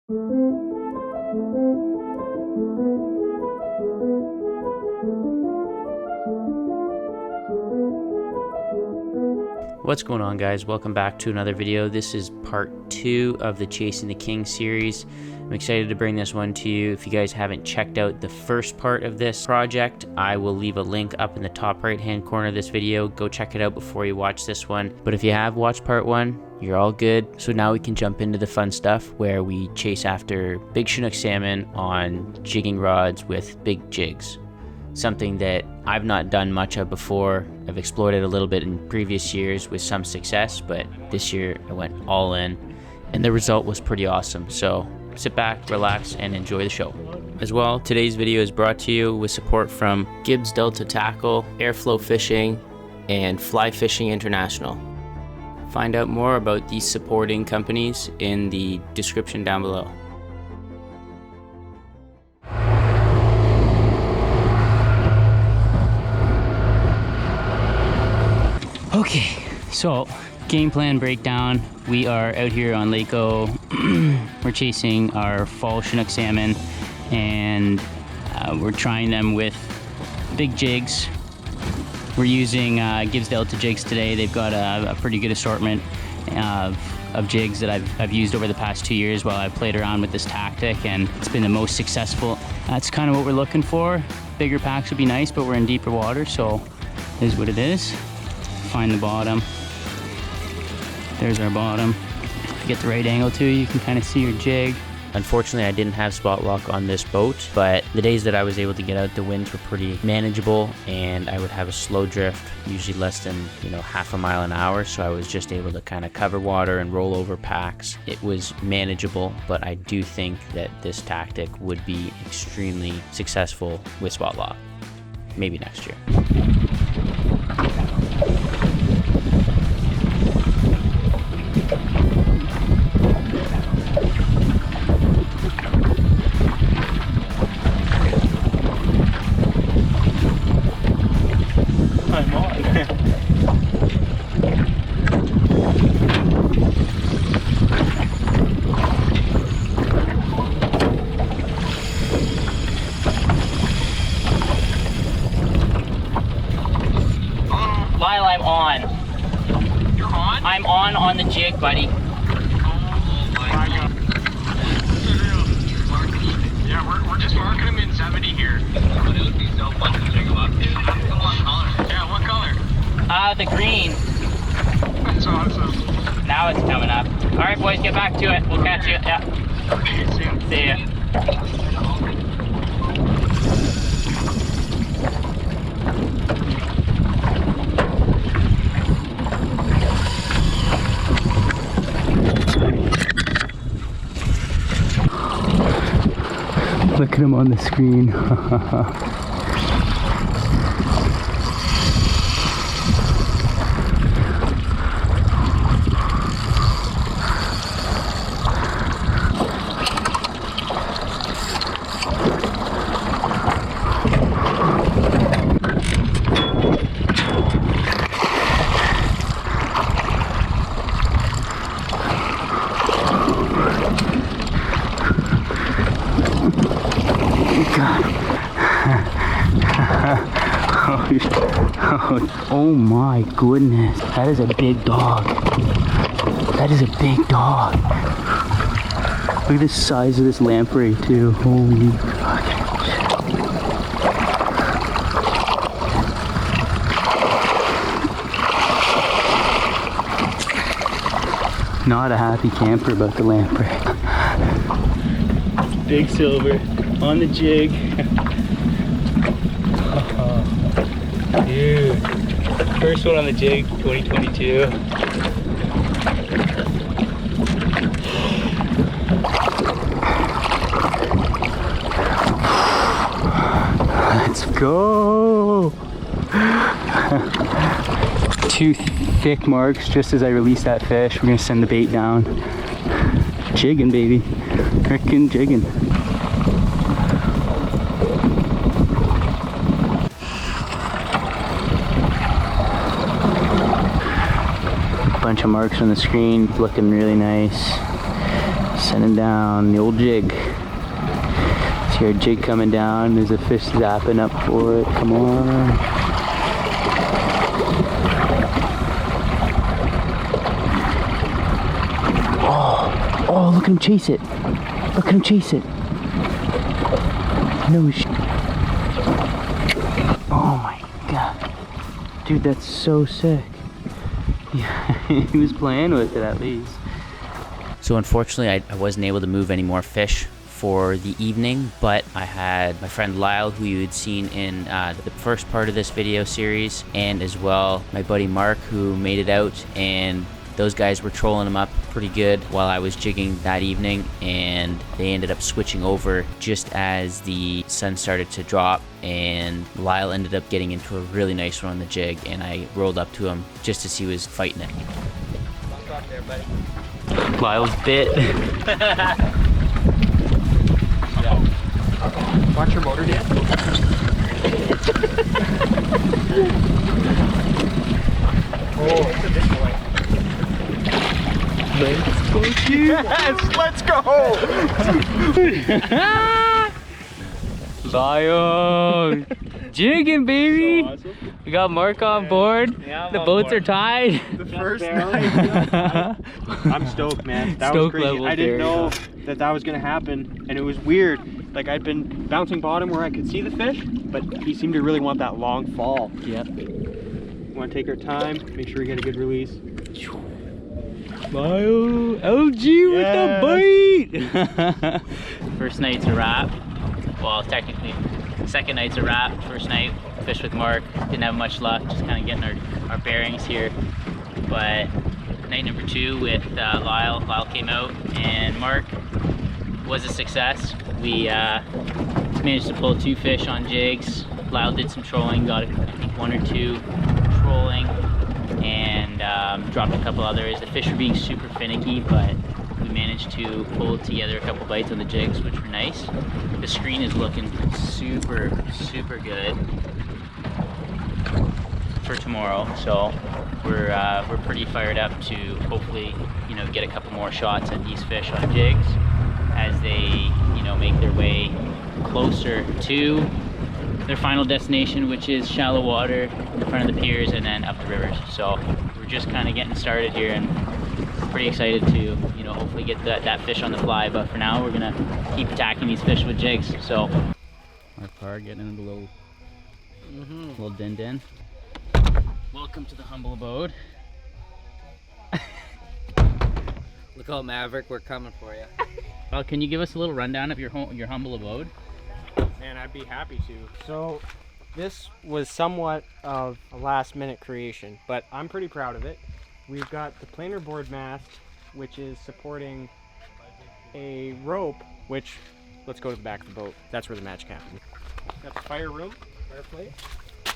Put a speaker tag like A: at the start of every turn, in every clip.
A: What's going on, guys? Welcome back to another video. This is part 2 of the Chasing the King series. I'm excited to bring this one to you. If you guys haven't checked out the first part of this project, I will leave a link up in the top right hand corner of this video. Go check it out before you watch this one. But if you have watched part 1, you're all good. So now we can jump into the fun stuff where we chase after big Chinook salmon on jigging rods with big jigs. Something that I've not done much of before. I've explored it a little bit in previous years with some success, but this year I went all in and the result was pretty awesome. So sit back, relax, and enjoy the show. As well, today's video is brought to you with support from Gibbs Delta Tackle, Airflo Fishing, and Fly Fishing International. Find out more about these supporting companies in the description down below. Okay, so game plan breakdown. We are out here on Lake O. We're chasing our fall Chinook salmon, and we're trying them with big jigs. We're using Gibbs Delta jigs today. They've got a pretty good assortment of jigs that I've used over the past 2 years while I've played around with this tactic, and it's been the most successful. That's kind of what we're looking for. Bigger packs would be nice, but we're in deeper water, so this is what it is. Find the bottom. There's our bottom. If you get the right angle too, you can kind of see your jig. Unfortunately, I didn't have spot lock on this boat, but the days that I was able to get out, the winds were pretty manageable, and I would have a slow drift, usually less than half a mile an hour, so I was just able to kind of cover water and roll over packs. It was manageable, but I do think that this tactic would be extremely successful with spot lock. Maybe next year. While I'm on. You're on? I'm on the jig, buddy. Oh my god. Yeah, we're just marking them in 70 here. It would be so fun to jig them up, dude. What color? Yeah, what color? The green. That's awesome. Now it's coming up. Alright, boys, get back to it. We'll catch you. Yeah. See ya. Look at him on the screen. Oh my goodness, that is a big dog. That is a big dog. Look at the size of this lamprey too. Holy fuck. Not a happy camper about the lamprey. Big silver on the jig. Dude, first one on the jig, 2022. Let's go! 2 thick marks just as I release that fish. We're gonna send the bait down. Jigging, baby. Frickin' jigging. Bunch of marks on the screen, looking really nice. Sending down the old jig. See our jig coming down. There's a fish zapping up for it. Come on. Oh, look at him chase it. Look at him chase it. No shit. Oh my god. Dude, that's so sick. Yeah, he was playing with it at least. So unfortunately, I wasn't able to move any more fish for the evening, but I had my friend Lyle, who you had seen in the first part of this video series, and as well my buddy Mark, who made it out, and those guys were trolling them up pretty good while I was jigging that evening, and they ended up switching over just as the sun started to drop, and Lyle ended up getting into a really nice one on the jig, and I rolled up to him just as he was fighting it.
B: Lock off there, buddy.
A: Lyle's bit.
B: Watch your motor, Dan. Oh, it's a big boy.
A: Let's go, dude.
B: Yes, let's go.
A: Lyle, jigging, baby. So awesome. We got Mark on board. Yeah, the boats are tied.
B: The first night. I'm stoked, man. That was crazy. I didn't know that was gonna happen, and it was weird. Like, I'd been bouncing bottom where I could see the fish, but he seemed to really want that long fall.
A: Yep.
B: We want to take our time, make sure we get a good release.
A: Lyle, LG with the bite. First night's a wrap. Well, technically, second night's a wrap. First night, fish with Mark. Didn't have much luck, just kind of getting our bearings here. But night number 2 with Lyle. Lyle came out, and Mark was a success. We managed to pull 2 fish on jigs. Lyle did some trolling, got I think 1 or 2 trolling, and dropped a couple others. The fish were being super finicky, but we managed to pull together a couple bites on the jigs, which were nice. The screen is looking super good for tomorrow, so we're pretty fired up to hopefully, you know, get a couple more shots at these fish on jigs as they, you know, make their way closer to their final destination, which is shallow water in front of the piers and then up the rivers. So we're just kind of getting started here, and pretty excited to, you know, hopefully get that fish on the fly. But for now, we're gonna keep attacking these fish with jigs. So our car getting in a little din. Welcome to the humble abode.
C: Look out, Maverick, we're coming for you.
A: Well, can you give us a little rundown of your humble abode?
B: Man, I'd be happy to. So this was somewhat of a last minute creation, but I'm pretty proud of it. We've got the planer board mast, which is supporting a rope, which, let's go to the back of the boat. That's where the magic happens. Got the fire room, fireplace.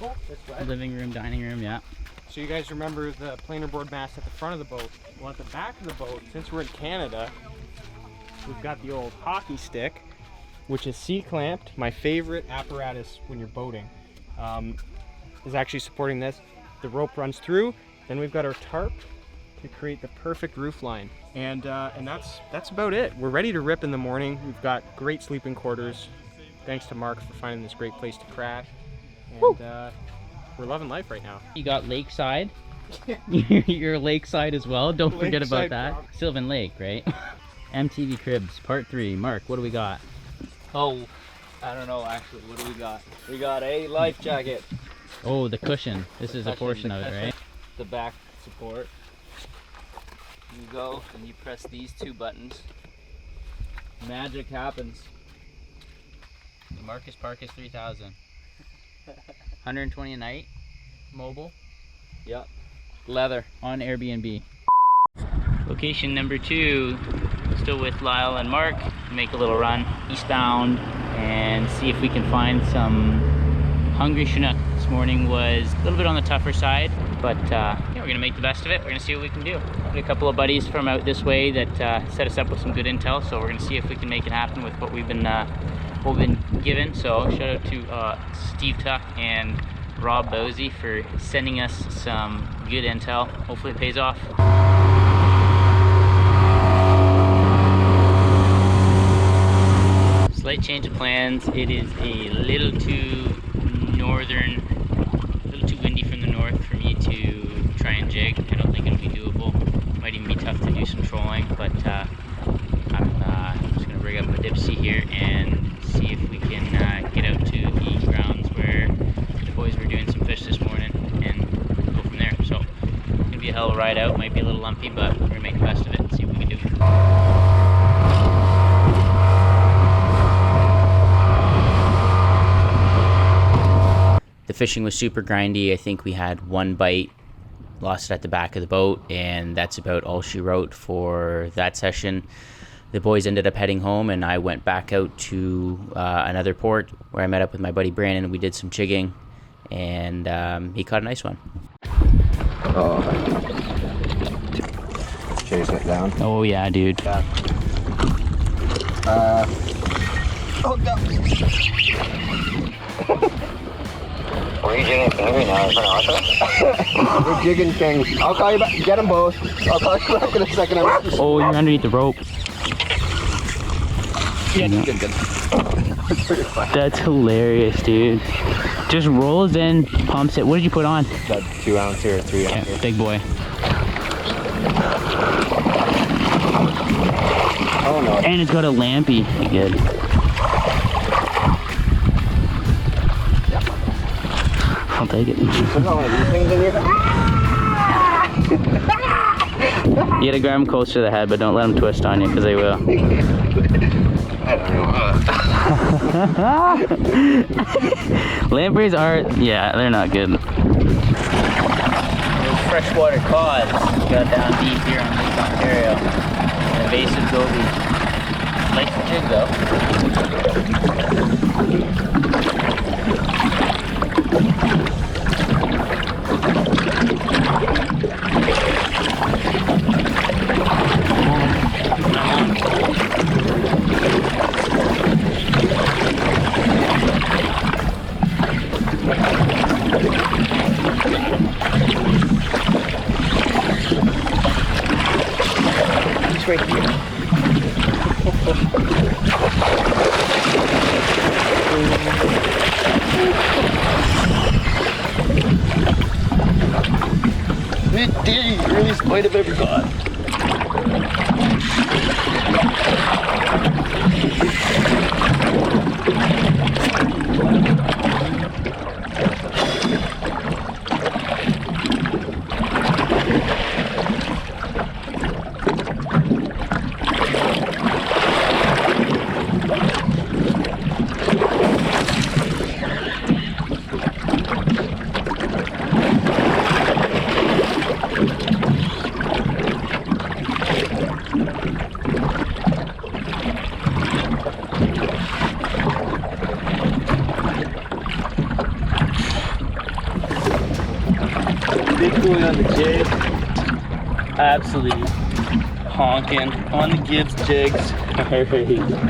B: Oh, this way.
A: Living room, dining room, yeah.
B: So you guys remember the planer board mast at the front of the boat. Well, at the back of the boat, since we're in Canada, we've got the old hockey stick, which is C-clamped. My favorite apparatus when you're boating is actually supporting this. The rope runs through. Then we've got our tarp to create the perfect roof line. And that's about it. We're ready to rip in the morning. We've got great sleeping quarters. Thanks to Mark for finding this great place to crash. And we're loving life right now.
A: You got lakeside. You're lakeside as well. Don't forget about that. Sylvan Lake, right? MTV Cribs, part 3. Mark, what do we got?
C: Oh, I don't know actually. What do we got? We got a life jacket.
A: Oh, the cushion. This is a portion of it, right?
C: The back support. You go and you press these 2 buttons. Magic happens.
A: The Marcus Parkus 3000. 120 a night. Mobile.
C: Yep. Leather.
A: On Airbnb. Location number 2. Still with Lyle and Mark. Make a little run eastbound and see if we can find some hungry Chinook. This morning was a little bit on the tougher side, but yeah, we're gonna make the best of it. We're gonna see what we can do. Got a couple of buddies from out this way that set us up with some good intel, so we're gonna see if we can make it happen with what we've been given. So shout out to Steve Tuck and Rob Bosey for sending us some good intel. Hopefully it pays off. Slight change of plans. It is a little too northern, a little too windy from the north for me to try and jig. I don't think it'll be doable. Might even be tough to do some trolling, but I'm just gonna rig up a dip sea here and see if we can get out to the grounds where the boys were doing some fish this morning and go from there. So it's gonna be a hell of a ride out. Might be a little lumpy, but we're gonna make the best of it and see what we can do. The fishing was super grindy. I think we had one bite, lost it at the back of the boat, and that's about all she wrote for that session. The boys ended up heading home, and I went back out to another port where I met up with my buddy Brandon. We did some jigging, and he caught a nice one.
D: Oh. Chasing it down.
A: Oh yeah, dude.
D: Yeah. Oh no.
E: Were you jigging King now in front of us?
D: We're jigging King. I'll call you back. Get them both. I'll call you back in a second.
A: Oh, you're underneath the rope.
D: Yeah, good. That's pretty fun.
A: That's hilarious, dude. Just rolls in, pumps it. What did you put on?
D: That 2 ounce or 3 ounce.
A: Yeah, big boy.
D: Oh no.
A: And it's got a lampy. Good. I'll take it.
D: There's not one of these things in here.
A: You gotta grab them close to the head, but don't let them twist on you, because they will.
D: I don't know.
A: Lampreys are, yeah, they're not good. Those freshwater cod got down deep here on Lake Ontario. An invasive goby. Likes the jig though. It's right here.
D: Midday, really spite of every god.
C: Big boy on the jig. Absolutely honking on the Gibbs jigs.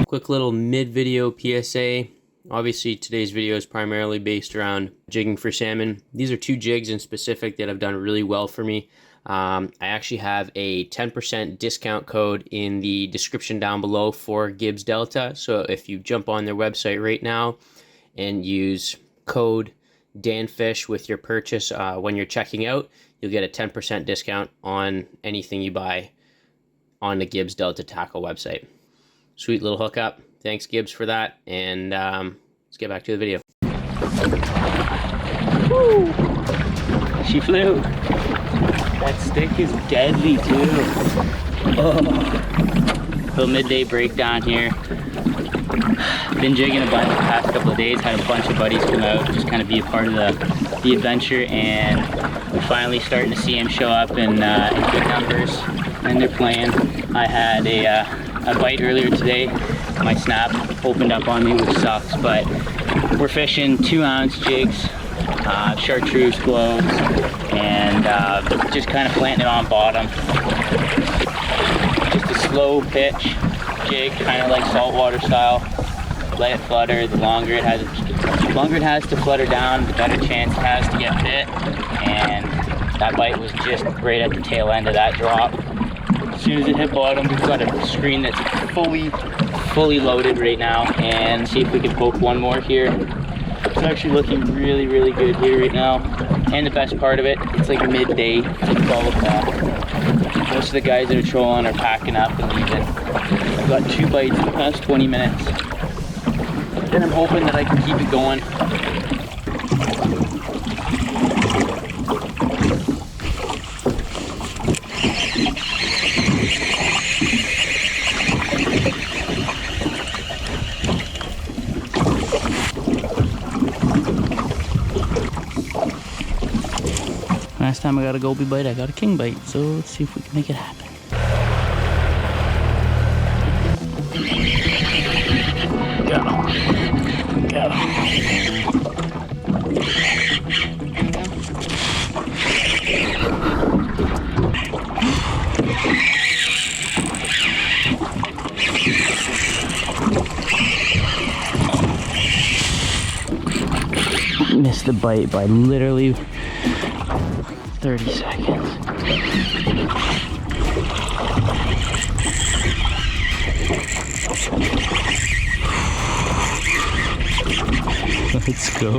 F: Quick little mid-video PSA. Obviously today's video is primarily based around jigging for salmon. These are 2 jigs in specific that have done really well for me. I actually have a 10% discount code in the description down below for Gibbs Delta. So if you jump on their website right now and use code DANFISH with your purchase when you're checking out, you'll get a 10% discount on anything you buy on the Gibbs Delta tackle website. Sweet little hookup. Thanks Gibbs for that, and let's get back to the video.
A: Woo! She flew. That stick is deadly too. Oh. Little midday breakdown here. Been jigging a bunch the past couple of days, had a bunch of buddies come out, just kind of be a part of the adventure, and we're finally starting to see them show up in good numbers, and they're playing. I had a bite earlier today. My snap opened up on me, which sucks, but we're fishing 2 ounce jigs, chartreuse glows, and just kind of planting it on bottom. Just a slow pitch jig, kind of like saltwater style. Let it flutter. The longer it has to flutter down, the better chance it has to get bit. And that bite was just right at the tail end of that drop. As soon as it hit bottom, we've got a screen that's fully fully loaded right now, and see if we can poke one more here. It's actually looking really, really good here right now. And the best part of it, it's like midday. It's like 12 o'clock. Most of the guys that are trolling are packing up and leaving. I've got 2 bites in the past 20 minutes. And I'm hoping that I can keep it going. Last time I got a goby bite, I got a king bite, so let's see if we can make it happen. Got him. Got him. Missed the bite by literally 30 seconds. Let's go.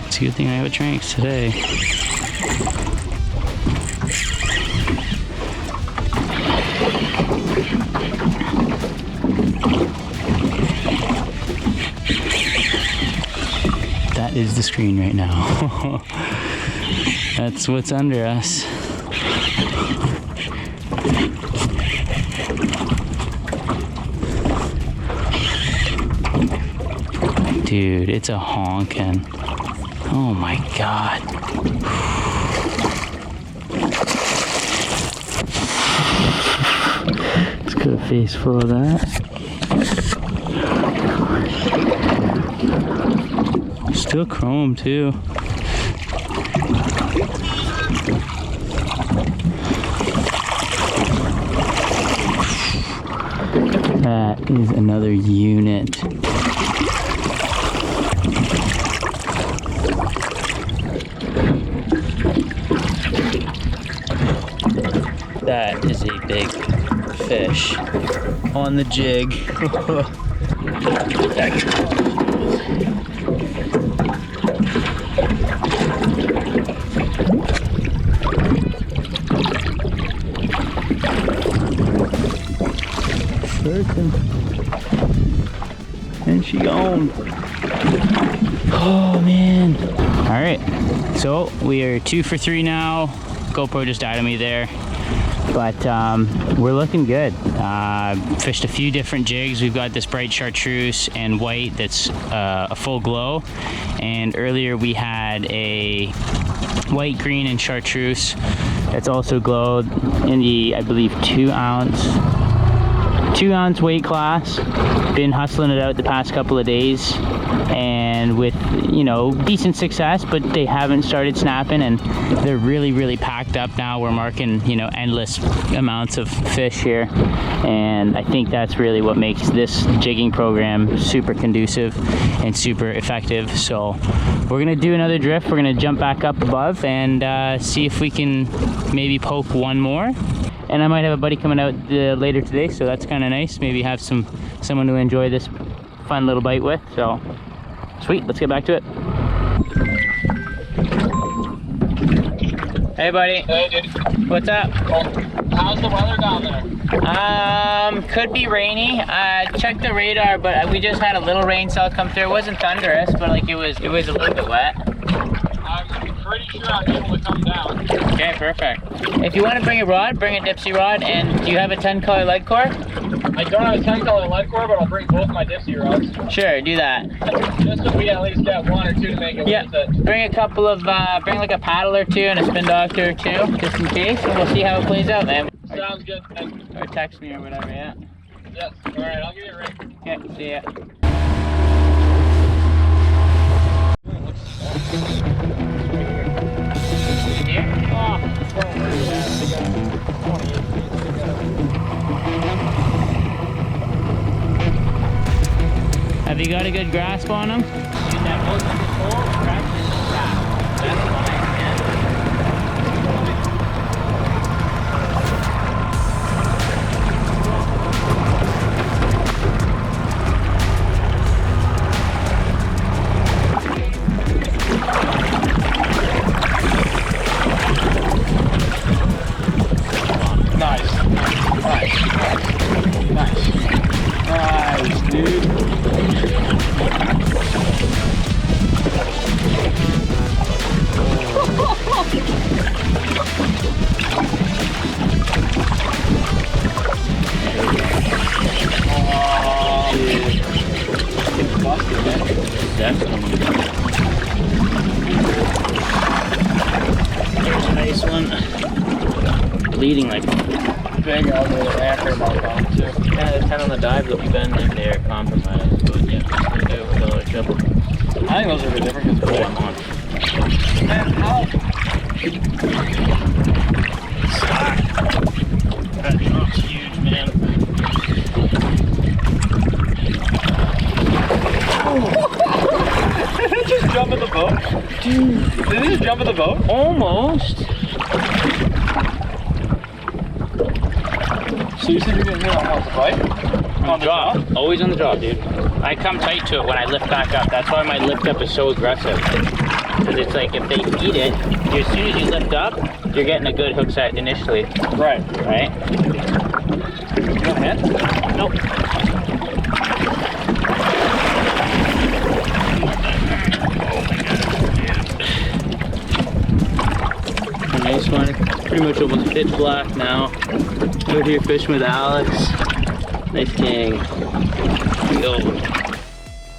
A: It's a good thing I have a tranks today. That is the screen right now. That's what's under us. Dude, it's a honkin'. Oh my god. Let's get a face full of that. Still chrome too. That is another unit. That is a big fish on the jig. And she gone. Oh man. All right, so we are 2 for 3 now. GoPro just died on me there, but we're looking good. Fished a few different jigs. We've got this bright chartreuse and white that's a full glow, and earlier we had a white, green, and chartreuse that's also glowed in the, I believe, 2 ounce weight class. Been hustling it out the past couple of days, and with, you know, decent success, but they haven't started snapping, and they're really packed up now. We're marking, you know, endless amounts of fish here, and I think that's really what makes this jigging program super conducive and super effective. So we're gonna do another drift. We're gonna jump back up above and see if we can maybe poke one more. And I might have a buddy coming out later today, so that's kind of nice. Maybe have someone to enjoy this fun little bite with. So sweet, let's get back to it. Hey buddy.
B: Hey dude.
A: What's up?
B: How's the weather down there?
A: Could be rainy. Checked the radar, but we just had a little rain cell come through. It wasn't thunderous, but like it was a little bit wet.
B: I'm pretty sure I'm able to come down.
A: Okay, perfect. If you want to bring a rod, bring a dipsy rod. And do you have a 10-color lead core?
B: I don't have a 10-color lead core, but I'll bring both my dipsy rods.
A: Sure, do that.
B: Just so we at least get 1 or 2 to make it worth it.
A: Bring a couple of, bring like a paddle or 2 and a spin doctor or 2, just in case, and we'll see how it plays out, man.
B: Sounds good, man.
A: Or text me or whatever, yeah.
B: Yes, alright, I'll give you a ring.
A: Okay, see ya. Have you got a good grasp on them?
C: Get that boat on the pole, crash it, yeah. That's fine, man.
B: Nice, dude.
A: There's a nice one. Bleeding like
B: Big out there, after about that too.
C: Yeah, there's 10 on the dive that we've been in there compromised, but yeah, we do a couple.
B: I think those are a bit different because they're on. Man, how?
A: that drop's huge, man.
B: Did it just jump in the boat? Dude, did it just jump in the boat?
A: Almost.
B: So you said you're getting hit on what, the bite?
A: On the jaw. Always on the jaw, dude. I come tight to it when I lift back up. That's why my lift up is so aggressive. Because it's like if they eat it, as soon as you lift up, you're getting a good hook set initially.
B: Right.
A: Right?
B: You got a hand?
A: Nope. A nice one. Pretty much almost pitch black now. Out here fishing with Alex. Nice king. Yo.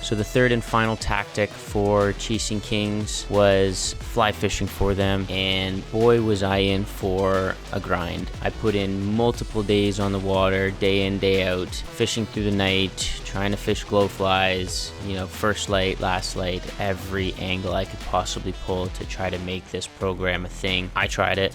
F: So the third and final tactic for chasing kings was fly fishing for them, and boy was I in for a grind. I put in multiple days on the water, day in, day out, fishing through the night, trying to fish glow flies, you know, first light, last light, every angle I could possibly pull to try to make this program a thing. I tried it,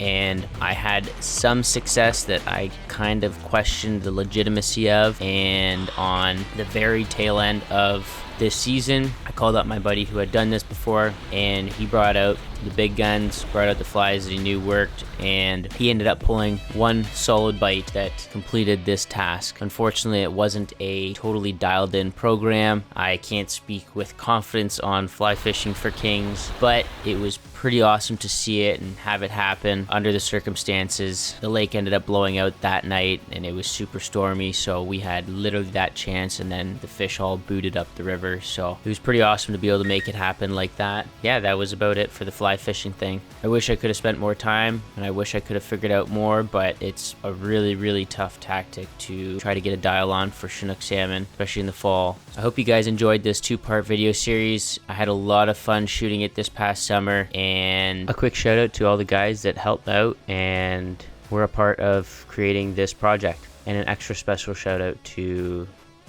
F: and I had some success that I kind of questioned the legitimacy of, and on the very tail end of this season, I called up my buddy who had done this before, and he brought out the big guns, brought out the flies that he knew worked, and he ended up pulling one solid bite that completed this task. Unfortunately, it wasn't a totally dialed in program. I can't speak with confidence on fly fishing for kings, but it was pretty awesome to see it and have it happen under the circumstances. The lake ended up blowing out that night, and it was super stormy, so we had literally that chance, and then the fish all booted up the river. So it was pretty awesome to be able to make it happen like that. Yeah, that was about it for the fly fishing thing. I wish I could have spent more time, and I wish I could have figured out more, but it's a really tough tactic to try to get a dial on for Chinook salmon, especially in the fall. I hope you guys enjoyed this two-part video series. I had a lot of fun shooting it this past summer, and a quick shout out to all the guys that helped out and were a part of creating this project, and an extra special shout out to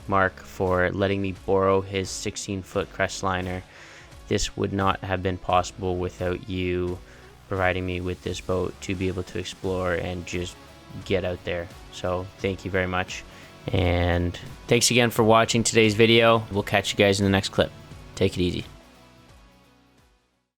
F: Mark for letting me borrow his 16-foot crest liner. This would not have been possible without you providing me with this boat to be able to explore and just get out there. So thank you very much, and thanks again for watching today's video. We'll catch you guys in the next clip. Take it easy.